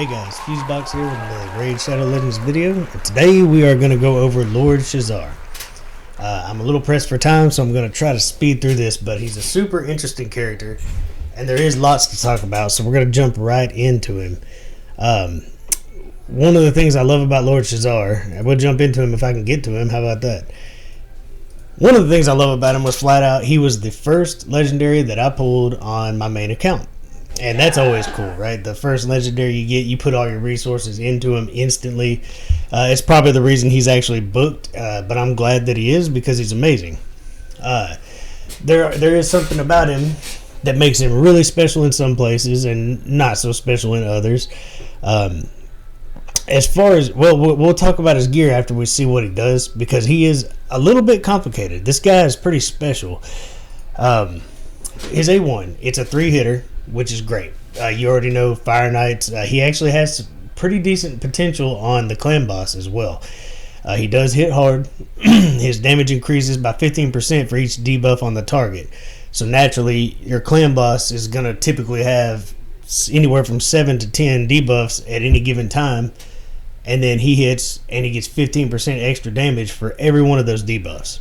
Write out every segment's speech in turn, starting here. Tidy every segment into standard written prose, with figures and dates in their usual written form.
Hey guys, FuseBox here with another Raid Shadow Legends video. And today we are going to go over Lord Shazar. I'm a little pressed for time, so I'm going to try to speed through this, but he's a super interesting character, and there is lots to talk about, so we're going to jump right into him. One of the things I love about Lord Shazar, and we'll jump into him if I can get to him, how about that? One of the things I love about him was flat out, he was the first legendary that I pulled on my main account. And that's always cool, right? The first legendary you get, you put all your resources into him instantly. It's probably the reason he's actually booked, but I'm glad that he is because he's amazing. There is something about him that makes him really special in some places and not so special in others. As far as, we'll talk about his gear after we see what he does because he is a little bit complicated. This guy is pretty special. His A1, it's a 3-hitter, which is great. You already know Fire Knights. He actually has pretty decent potential on the clan boss as well. He does hit hard. His damage increases by 15% for each debuff on the target. So naturally, your clan boss is going to typically have anywhere from 7 to 10 debuffs at any given time. And then he hits and he gets 15% extra damage for every one of those debuffs.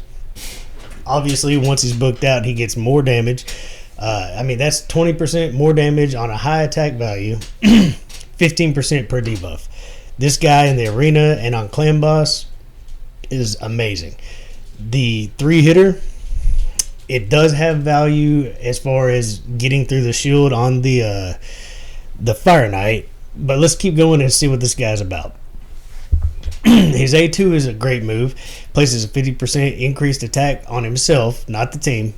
Obviously, once he's booked out, he gets more damage. That's 20% more damage on a high attack value, 15% per debuff. This guy in the arena and on clan boss is amazing. The 3-hitter, it does have value as far as getting through the shield on the Fire Knight, but let's keep going and see what this guy's about. His A2 is a great move. Places a 50% increased attack on himself, not the team.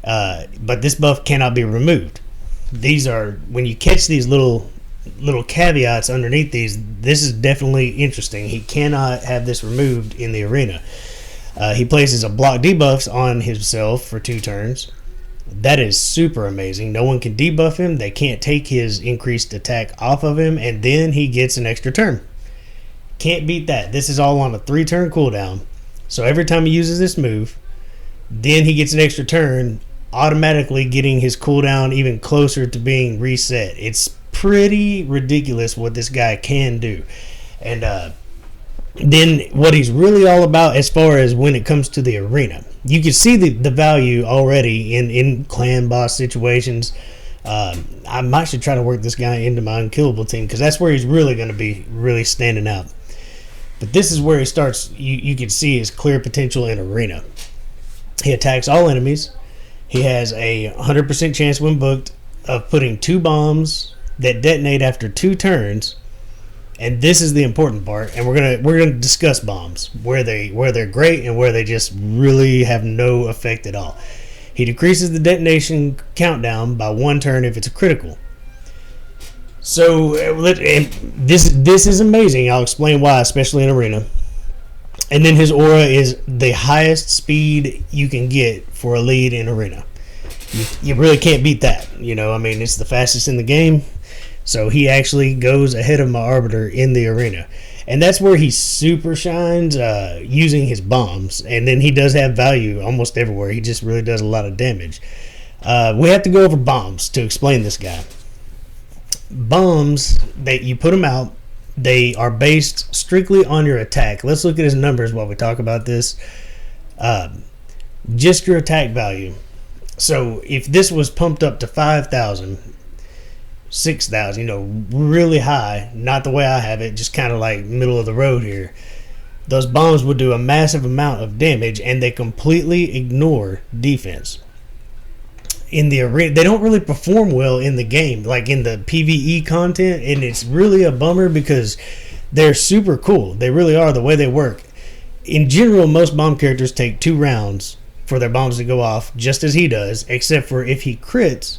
But this buff cannot be removed. These are, when you catch these little caveats underneath these, this is definitely interesting. He cannot have this removed in the arena. He places a block debuffs on himself for 2 turns. That is super amazing. No one can debuff him. They can't take his increased attack off of him, and then he gets an extra turn. Can't beat that. This is all on a 3-turn cooldown. So every time he uses this move, then he gets an extra turn, automatically getting his cooldown even closer to being reset. It's pretty ridiculous what this guy can do. And then what he's really all about as far as when it comes to the arena. You can see the value already in clan boss situations. I might should try to work this guy into my unkillable team because that's where he's really going to be really standing out. But this is where he starts. You can see his clear potential in arena. He attacks all enemies. He has a 100% chance when booked of putting 2 bombs that detonate after 2 turns. And this is the important part. And we're gonna discuss bombs, where they're great and where they just really have no effect at all. He decreases the detonation countdown by 1 turn if it's a critical. So this is amazing. I'll explain why, especially in arena. And then his aura is the highest speed you can get for a lead in arena. You really can't beat that. It's the fastest in the game. So he actually goes ahead of my Arbiter in the arena. And that's where he super shines using his bombs. And then he does have value almost everywhere. He just really does a lot of damage. We have to go over bombs to explain this guy. Bombs, you put them out. They are based strictly on your attack. Let's look at his numbers while we talk about this. Just your attack value. So if this was pumped up to 5,000, 6,000, really high, not the way I have it, just kind of like middle of the road here, those bombs would do a massive amount of damage and they completely ignore defense. In the arena, they don't really perform well in the game, like in the PvE content, and it's really a bummer because they're super cool. They really are, the way they work. In general, most bomb characters take 2 rounds for their bombs to go off, just as he does, except for if he crits,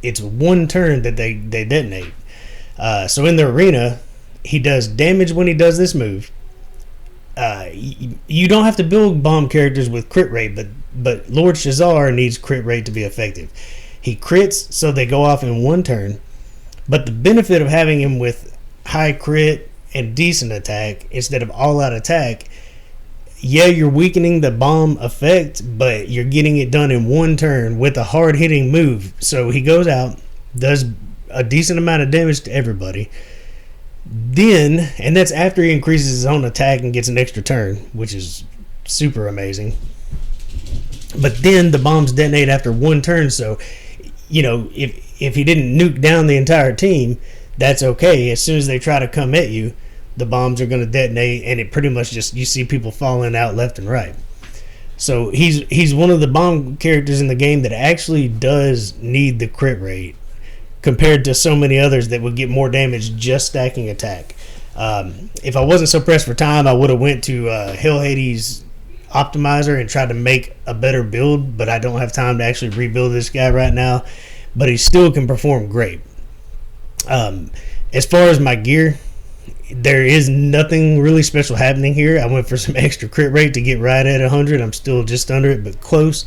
it's 1 turn that they detonate. So in the arena, he does damage when he does this move. You don't have to build bomb characters with crit rate, but Lord Shazar needs crit rate to be effective. He crits, so they go off in 1 turn. But the benefit of having him with high crit and decent attack instead of all-out attack, yeah, you're weakening the bomb effect, but you're getting it done in 1 turn with a hard-hitting move. So he goes out, does a decent amount of damage to everybody, Then, and that's after he increases his own attack and gets an extra turn, which is super amazing. But then the bombs detonate after one turn, so if he didn't nuke down the entire team, that's okay. As soon as they try to come at you, the bombs are going to detonate, and it pretty much just, you see people falling out left and right. So he's one of the bomb characters in the game that actually does need the crit rate compared to so many others that would get more damage just stacking attack. If I wasn't so pressed for time, I would have went to Hell Hades Optimizer and tried to make a better build, but I don't have time to actually rebuild this guy right now. But he still can perform great. As far as my gear, there is nothing really special happening here. I went for some extra crit rate to get right at 100. I'm still just under it, but close.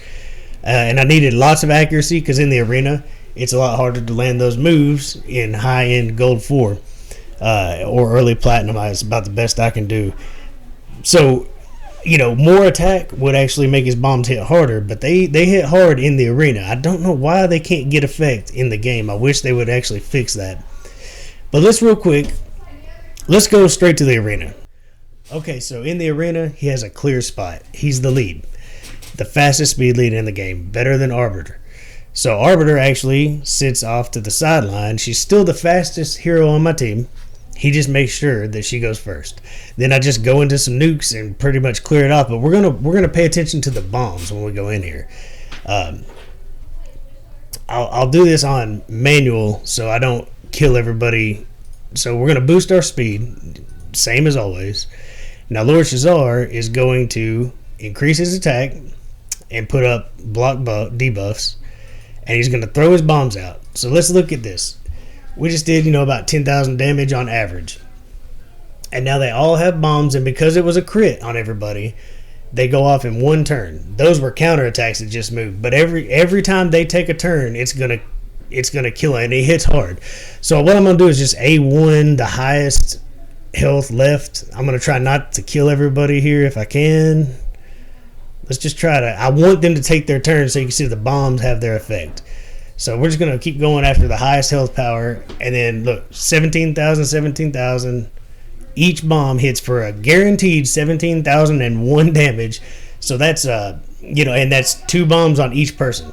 And I needed lots of accuracy because in the arena, it's a lot harder to land those moves in high-end Gold 4 or early Platinum. It's about the best I can do. So, more attack would actually make his bombs hit harder, but they hit hard in the arena. I don't know why they can't get effect in the game. I wish they would actually fix that. But let's go straight to the arena. Okay, so in the arena, he has a clear spot. He's the lead. The fastest speed lead in the game. Better than Arbiter. So Arbiter actually sits off to the sideline. She's still the fastest hero on my team. He just makes sure that she goes first. Then I just go into some nukes and pretty much clear it off. But we're gonna pay attention to the bombs when we go in here. I'll do this on manual so I don't kill everybody. So we're gonna boost our speed, same as always. Now Lord Shazar is going to increase his attack and put up block debuffs, and he's gonna throw his bombs out. So let's look at this. We just did, about 10,000 damage on average. And now they all have bombs, and because it was a crit on everybody, they go off in one turn. Those were counterattacks that just moved. But every time they take a turn, it's gonna kill it, and it hits hard. So what I'm gonna do is just A1 the highest health left. I'm gonna try not to kill everybody here if I can. Let's just try to. I want them to take their turn so you can see the bombs have their effect. So we're just going to keep going after the highest health power. And then, look, 17,000, 17,000. Each bomb hits for a guaranteed 17,001 damage. So that's, and that's 2 bombs on each person.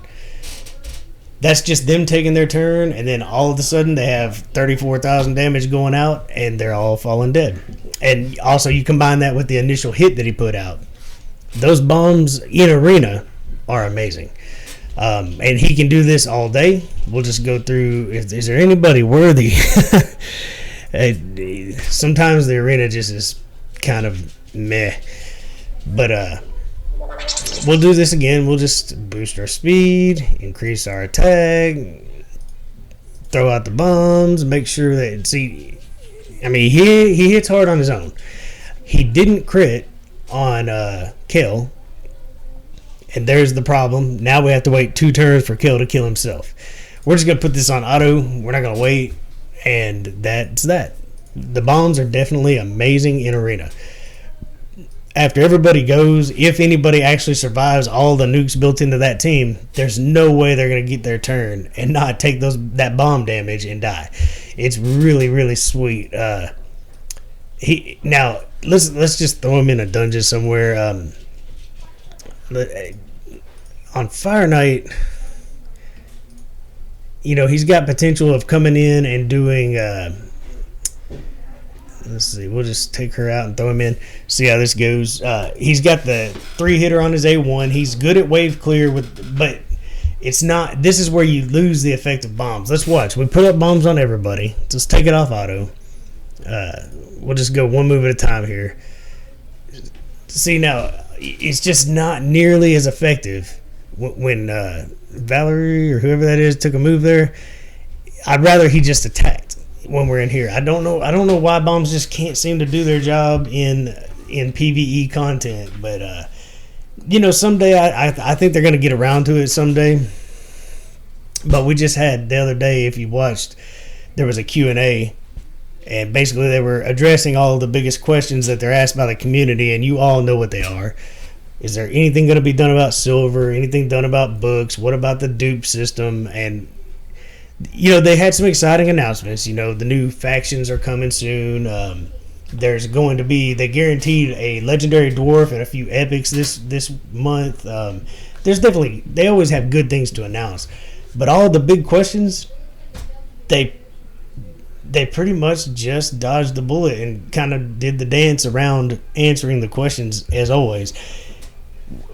That's just them taking their turn. And then all of a sudden they have 34,000 damage going out. And they're all falling dead. And also you combine that with the initial hit that he put out. Those bombs in arena are amazing. And he can do this all day. We'll just go through. Is there anybody worthy? Sometimes the arena just is kind of meh. But we'll do this again. We'll just boost our speed, increase our attack, throw out the bombs, make sure that, he hits hard on his own. He didn't crit on Kel. And there's the problem. Now we have to wait 2 turns for Kel to kill himself. We're just going to put this on auto. We're not going to wait. And that's that. The bombs are definitely amazing in arena. After everybody goes, if anybody actually survives all the nukes built into that team, there's no way they're going to get their turn and not take that bomb damage and die. It's really, really sweet. Now, let's just throw him in a dungeon somewhere. On Fire Knight, he's got potential of coming in and doing let's see, we'll just take her out and throw him in, see how this goes. He's got the 3-hitter on his A1. He's good at wave clear but it's not. This is where you lose the effect of bombs. Let's watch. We put up bombs on everybody. Just take it off auto. We'll just go one move at a time here. See, now it's just not nearly as effective when Valerie or whoever that is took a move there. I'd rather he just attacked when we're in here. I don't know why bombs just can't seem to do their job in PvE content, but someday I think they're going to get around to it someday. But we just had the other day, if you watched, there was a Q&A, and basically they were addressing all the biggest questions that they're asked by the community, and you all know what they are. Is there anything going to be done about silver? Anything done about books? What about the dupe system? And They had some exciting announcements. The new factions are coming soon. There's going to be, they guaranteed a legendary dwarf and a few epics this month. There's definitely, they always have good things to announce, but all the big questions, they pretty much just dodged the bullet and kind of did the dance around answering the questions as always,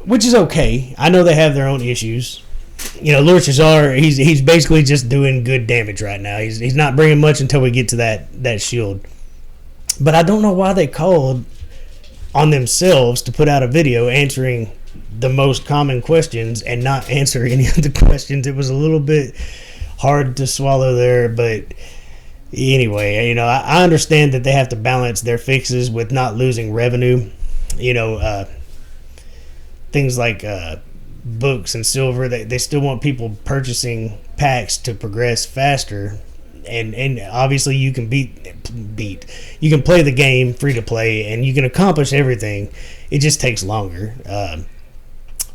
which is okay. I know they have their own issues. Lord Shazar, he's basically just doing good damage right now. He's not bringing much until we get to that shield. But I don't know why they called on themselves to put out a video answering the most common questions and not answer any of the questions. It was a little bit hard to swallow there, but anyway, I understand that they have to balance their fixes with not losing revenue. Things like books and silver, they still want people purchasing packs to progress faster. And obviously you can you can play the game free to play and you can accomplish everything. It just takes longer.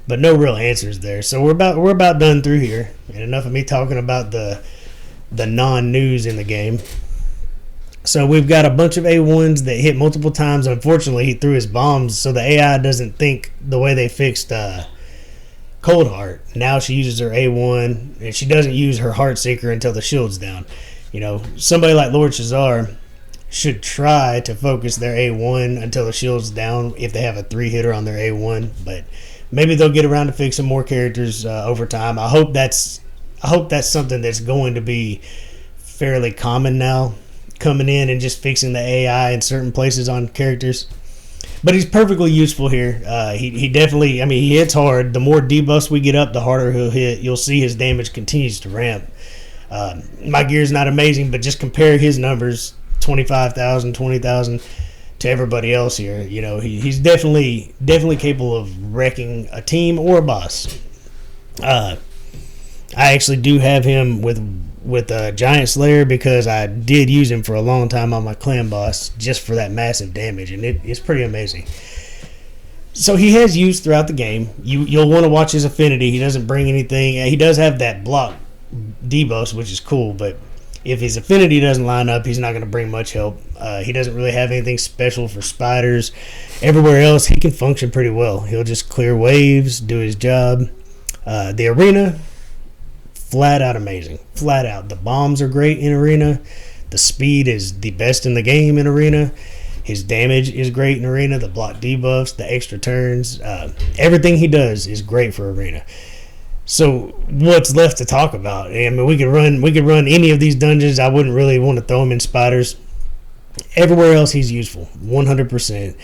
But no real answers there. So we're about done through here. And enough of me talking about the non-news in the game. So we've got a bunch of A1s that hit multiple times. Unfortunately, he threw his bombs, so the AI doesn't think the way they fixed Cold Heart. Now she uses her A1, and she doesn't use her Heart Seeker until the shield's down. Somebody like Lord Shazar should try to focus their A1 until the shield's down if they have a 3-hitter on their A1. But maybe they'll get around to fixing more characters over time. I hope that's something that's going to be fairly common now, coming in and just fixing the AI in certain places on characters. But he's perfectly useful here. He definitely, he hits hard. The more debuffs we get up, the harder he'll hit. You'll see his damage continues to ramp. My gear's not amazing, but just compare his numbers, 25,000, 20,000, to everybody else here. He's definitely capable of wrecking a team or a boss. I actually do have him with Giant Slayer because I did use him for a long time on my clan boss just for that massive damage, and it's pretty amazing. So he has use throughout the game. You'll want to watch his affinity. He doesn't bring anything. He does have that block debuffs, which is cool, but if his affinity doesn't line up, he's not going to bring much help. He doesn't really have anything special for spiders. Everywhere else, he can function pretty well. He'll just clear waves, do his job. The arena, flat out amazing. Flat out. The bombs are great in arena. The speed is the best in the game in arena. His damage is great in arena. The block debuffs, the extra turns, everything he does is great for arena. So what's left to talk about? We could run any of these dungeons. I wouldn't really want to throw him in spiders. Everywhere else he's useful, 100%.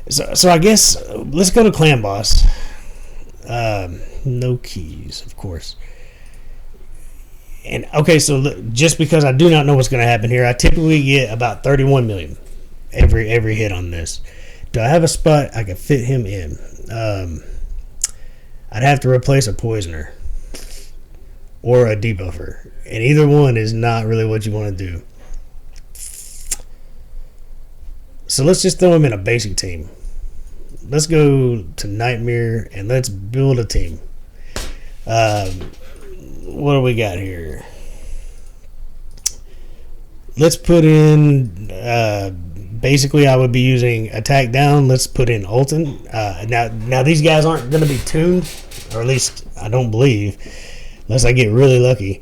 So I guess let's go to clan boss. No keys, of course. And okay, so just because I do not know what's going to happen here, I typically get about 31 million every hit on this. Do I have a spot I could fit him in? I'd have to replace a poisoner or a debuffer, and either one is not really what you want to do. So let's just throw him in a basic team. Let's go to Nightmare and let's build a team. What do we got here? Let's put in basically I would be using attack down. Let's put in Ulton. Now these guys aren't going to be tuned, or at least I don't believe, unless I get really lucky.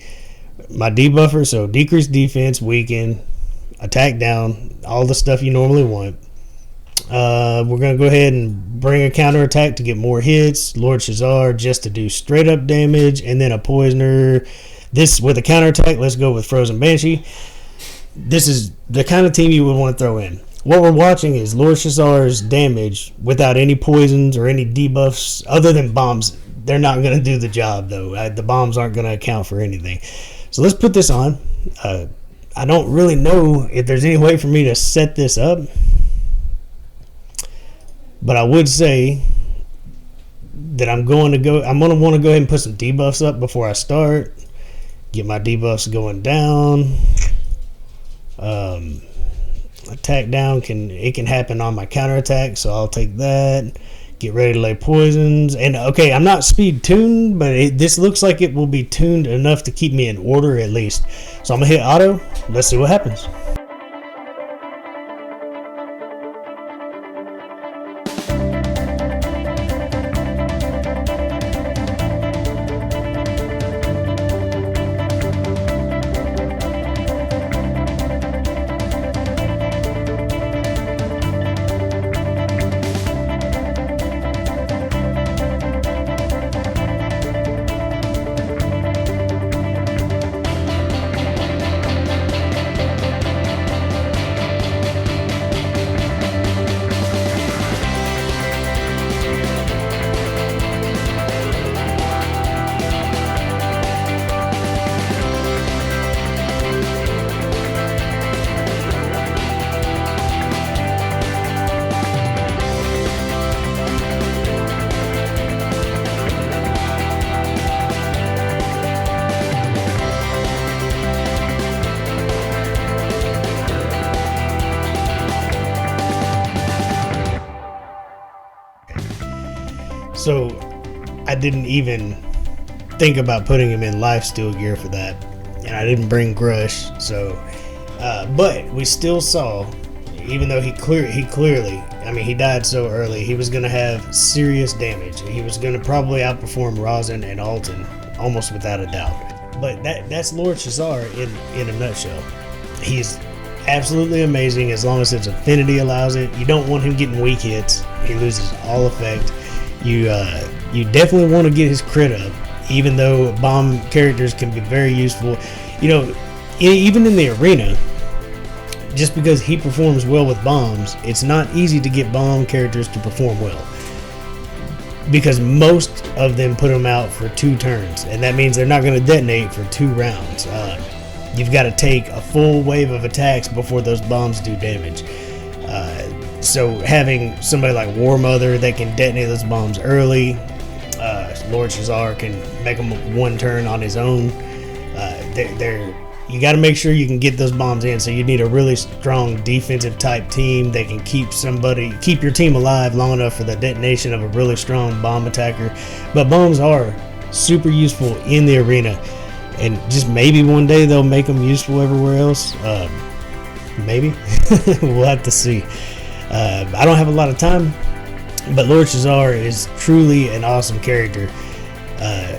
My debuffer, so decrease defense, weaken, attack down, all the stuff you normally want. We're going to go ahead and bring a counterattack to get more hits. Lord Shazar just to do straight up damage, and then a poisoner. This with a counterattack, let's go with Frozen Banshee. This is the kind of team you would want to throw in. What we're watching is Lord Shazar's damage without any poisons or any debuffs other than bombs. They're not going to do the job, though. The bombs aren't going to account for anything. So let's put this on. I don't really know if there's any way for me to set this up, but I would say that I'm going to want to go ahead and put some debuffs up before I start. Get my debuffs going down. Attack down can happen on my counterattack, so I'll take that. Get ready to lay poisons. And okay, I'm not speed tuned, but this looks like it will be tuned enough to keep me in order at least. So I'm gonna hit auto. Let's see what happens. So I didn't even think about putting him in lifesteal gear for that, and I didn't bring Grush. So, but we still saw, even though he clearly, I mean, he died so early, he was going to have serious damage. He was going to probably outperform Rosin and Alton almost without a doubt. But that's Lord Shazar in a nutshell. He's absolutely amazing as long as his affinity allows it. You don't want him getting weak hits. He loses all effect. You definitely want to get his crit up, even though bomb characters can be very useful. You know, even in the arena, just because he performs well with bombs, it's not easy to get bomb characters to perform well, because most of them put them out for 2 turns, and that means they're not going to detonate for 2 rounds. You've got to take a full wave of attacks before those bombs do damage. So having somebody like War Mother that can detonate those bombs early, Lord Shazar can make them 1 turn on his own. You got to make sure you can get those bombs in. So you need a really strong defensive type team that can keep your team alive long enough for the detonation of a really strong bomb attacker. But bombs are super useful in the arena, and just maybe one day they'll make them useful everywhere else. Maybe we'll have to see. I don't have a lot of time, but Lord Shazar is truly an awesome character.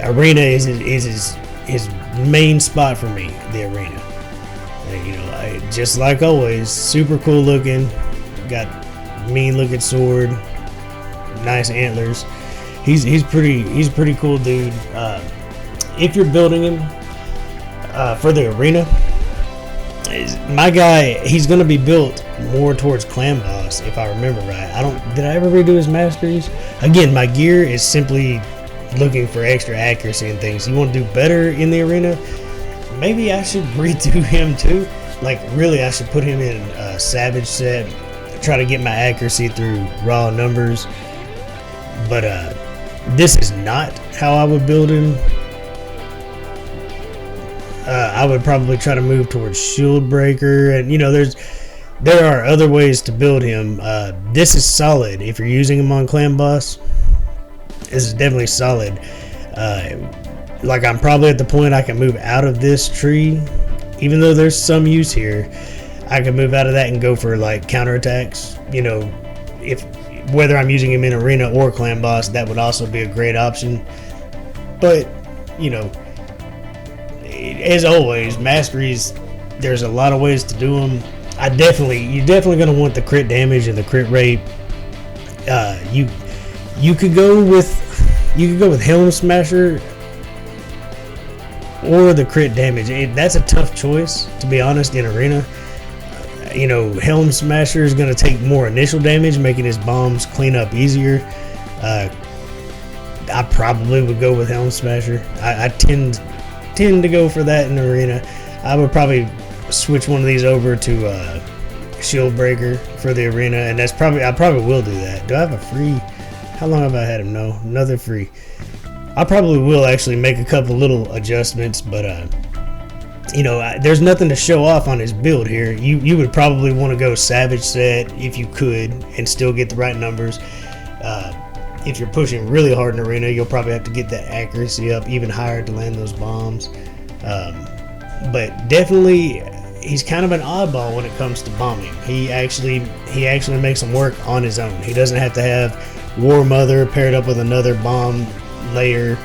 Arena is his main spot for me, the arena. You know, just like always, super cool looking, got mean looking sword, nice antlers. He's pretty cool dude. If you're building him for the arena, my guy, he's gonna be built more towards clan boss, if I remember right. Did I ever redo his masteries? Again, my gear is simply looking for extra accuracy and things. You want to do better in the arena? Maybe I should redo him too. Like, really, I should put him in a savage set, try to get my accuracy through raw numbers. But this is not how I would build him. I would probably try to move towards shield breaker, and you know, there are other ways to build him. This is solid if you're using him on clan boss. This is definitely solid. Like, I'm probably at the point I can move out of this tree, even though there's some use here. I can move out of that and go for like counterattacks. You know, whether I'm using him in arena or clan boss, that would also be a great option. But you know, as always, masteries, there's a lot of ways to do them. You're definitely going to want the crit damage and the crit rate. You could go with Helm Smasher or the crit damage. That's a tough choice, to be honest, in arena. You know, Helm Smasher is going to take more initial damage, making his bombs clean up easier. I probably would go with Helm Smasher. I tend to go for that in arena. I would probably switch one of these over to Shield Breaker for the arena, and I probably will do that. Do I have a free? How long have I had him? No, nothing free. I probably will actually make a couple little adjustments, but you know, there's nothing to show off on his build here. You would probably want to go Savage set if you could and still get the right numbers. If you're pushing really hard in arena, you'll probably have to get that accuracy up even higher to land those bombs. But definitely, he's kind of an oddball when it comes to bombing. He actually makes them work on his own. He doesn't have to have War Mother paired up with another bomb layer.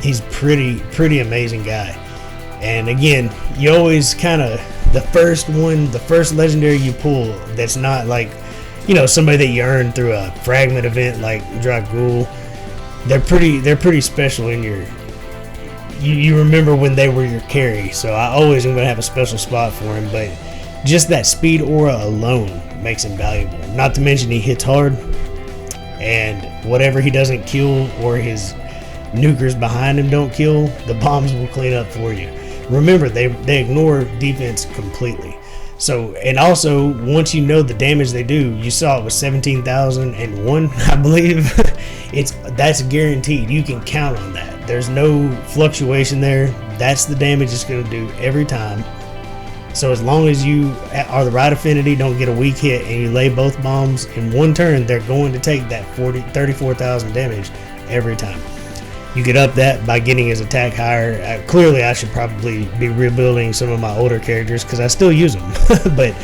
He's pretty amazing guy. And again, you always kind of, the first legendary you pull that's not like, you know, somebody that you earned through a fragment event like Dragul, they're pretty special in your. You remember when they were your carry, so I always am going to have a special spot for him, but just that speed aura alone makes him valuable. Not to mention he hits hard, and whatever he doesn't kill or his nukers behind him don't kill, the bombs will clean up for you. Remember, they ignore defense completely. So, and also, once you know the damage they do, you saw it was 17,001, I believe. That's guaranteed. You can count on that. There's no fluctuation there. That's the damage it's going to do every time. So as long as you are the right affinity, don't get a weak hit, and you lay both bombs in one turn, they're going to take that 34,000 damage every time. You get up that by getting his attack higher. Clearly, I should probably be rebuilding some of my older characters because I still use them. But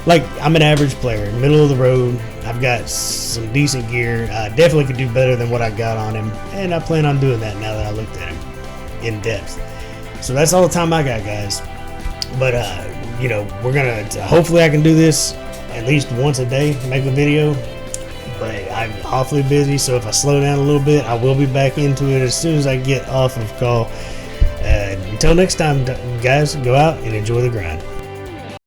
like, I'm an average player, middle of the road. I've got some decent gear. I definitely could do better than what I got on him, and I plan on doing that now that I looked at him in depth. So that's all the time I got, guys. But you know, we're gonna hopefully I can do this at least once a day, make a video. But I'm awfully busy, so if I slow down a little bit, I will be back into it as soon as I get off of call. Until next time, guys, go out and enjoy the grind.